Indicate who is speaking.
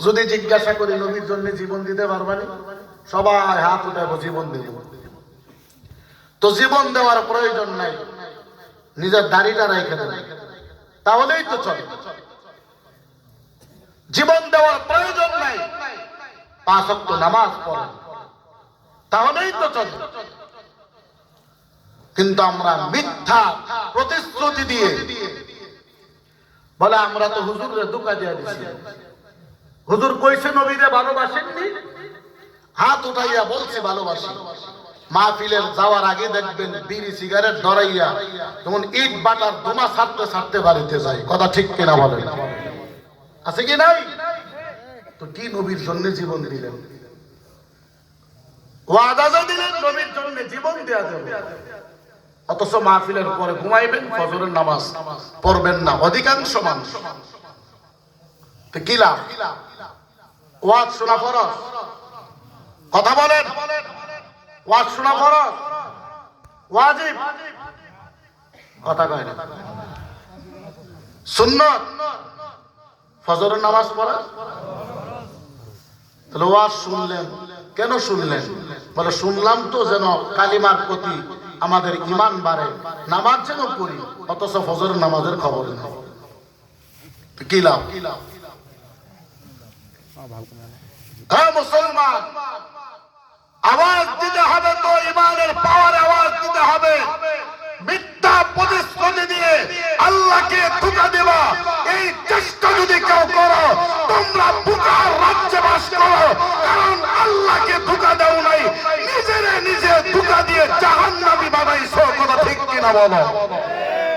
Speaker 1: যদি জিজ্ঞাসা করি নবীর জন্য জীবন দিতে পারবানি, সবাই হাত উঠাবো জীবন দেব। তো জীবন দেওয়ার প্রয়োজন নাই, নিজের দাড়িটা রেখে দেন, তাহলেই তো চলে। জীবন দেওয়ার প্রয়োজন নাই, 5 ওয়াক্ত নামাজ পড়েন, তাহলেই তো চলে। কিন্তু আমরা মিথ্যা প্রতিশ্রুতি দিয়ে বলে আমরা তো হুজুরের ধোঁকা দিয়ে দিছি। হুজুর কইছে নবীরে ভালোবাসেননি, হাত উঠাইয়া বলছে ভালোবাসি। মাহফিলের যাওয়ার আগে দেখবেন বিড়ি সিগারেট ধরাইয়া যেমন ইট বাটার ধোঁয়া ছাড়তে ছাড়তে বাড়িতে যায়। কথা ঠিক কিনা বলেন? আছে কি নাই? তো কি নবীর জন্য জীবন দিলেন, ওয়াদা দিলেন নবীর জন্য জীবন দেয়া যাবে, অথচ মাহফিলের পরে ঘুমাইবেন, ফজরের নামাজ পড়বেন না অধিকাংশ মানুষ। তো কি লাভ? ওয়াজ শোনা ফরজ, কথা বলেন। ওয়াজ শোনা ফরজ, ওয়াজিব, কথা কয় না। সুন্নাত ফজরের নামাজ পড়া। তাহলে ওয়াজ শুনলেন, কেন শুনলেন? বলে শুনলাম তো যেন কালিমার প্রতি আমাদের ঈমান বাড়ে, নামাজ যেন পড়ি, অথচ ফজরের নামাজের খবর নেই। কি লাভ? হ্যাঁ মুসলমান, আওয়াজ দিতে হবে তো ঈমানের পাওয়ারে আওয়াজ দিতে হবে। মিথ্যা প্রতিশ্রুতি দিয়ে আল্লাহকে ধোঁকা দেবা, এই চেষ্টা যদি কেউ করো, তোমরা বোকার রাজ্যে বাস করো। কারণ আল্লাহকে ধোঁকা দাও নাই, নিজে ধোঁকা দিয়ে জাহান্নামী বানাইছো। কথা ঠিক কিনা বলো?